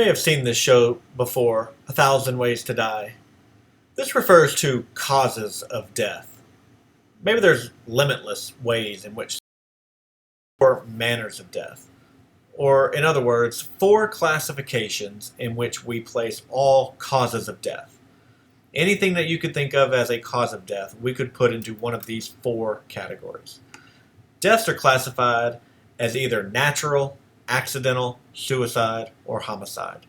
You may have seen this show before, A Thousand Ways to Die. This refers to causes of death. Maybe there's limitless ways in which, or manners of death. Or, in other words, four classifications in which we place all causes of death. Anything that you could think of as a cause of death, we could put into one of these four categories. Deaths are classified as either natural, accidental, suicide, or homicide.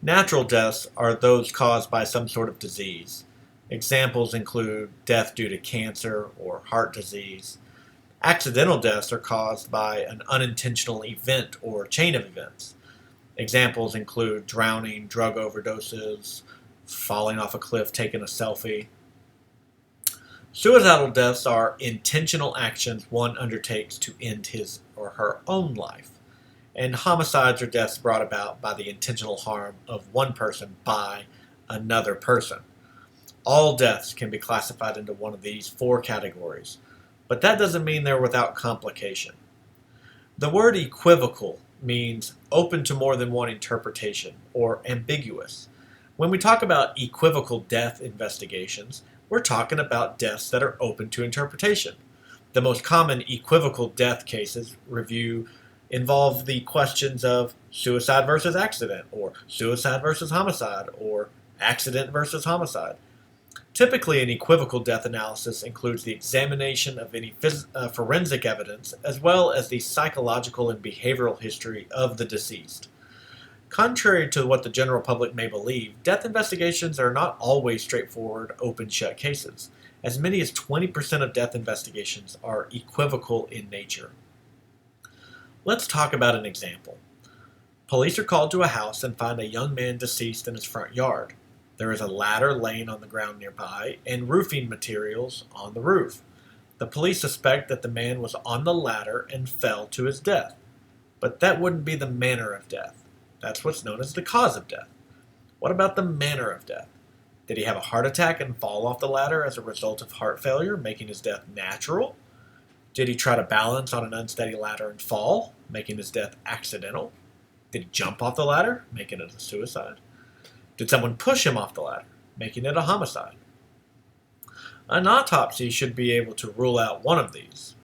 Natural deaths are those caused by some sort of disease. Examples include death due to cancer or heart disease. Accidental deaths are caused by an unintentional event or chain of events. Examples include drowning, drug overdoses, falling off a cliff, taking a selfie. Suicidal deaths are intentional actions one undertakes to end his or her own life. And homicides are deaths brought about by the intentional harm of one person by another person. All deaths can be classified into one of these four categories, but that doesn't mean they're without complication. The word equivocal means open to more than one interpretation, or ambiguous. When we talk about equivocal death investigations, we're talking about deaths that are open to interpretation. The most common equivocal death cases involve the questions of suicide versus accident, or suicide versus homicide, or accident versus homicide. Typically, an equivocal death analysis includes the examination of any forensic evidence, as well as the psychological and behavioral history of the deceased. Contrary to what the general public may believe, death investigations are not always straightforward, open-shut cases. As many as 20% of death investigations are equivocal in nature. Let's talk about an example. Police are called to a house and find a young man deceased in his front yard. There is a ladder laying on the ground nearby and roofing materials on the roof. The police suspect that the man was on the ladder and fell to his death. But that wouldn't be the manner of death. That's what's known as the cause of death. What about the manner of death? Did he have a heart attack and fall off the ladder as a result of heart failure, making his death natural? Did he try to balance on an unsteady ladder and fall, making his death accidental? Did he jump off the ladder, making it a suicide? Did someone push him off the ladder, making it a homicide? An autopsy should be able to rule out one of these.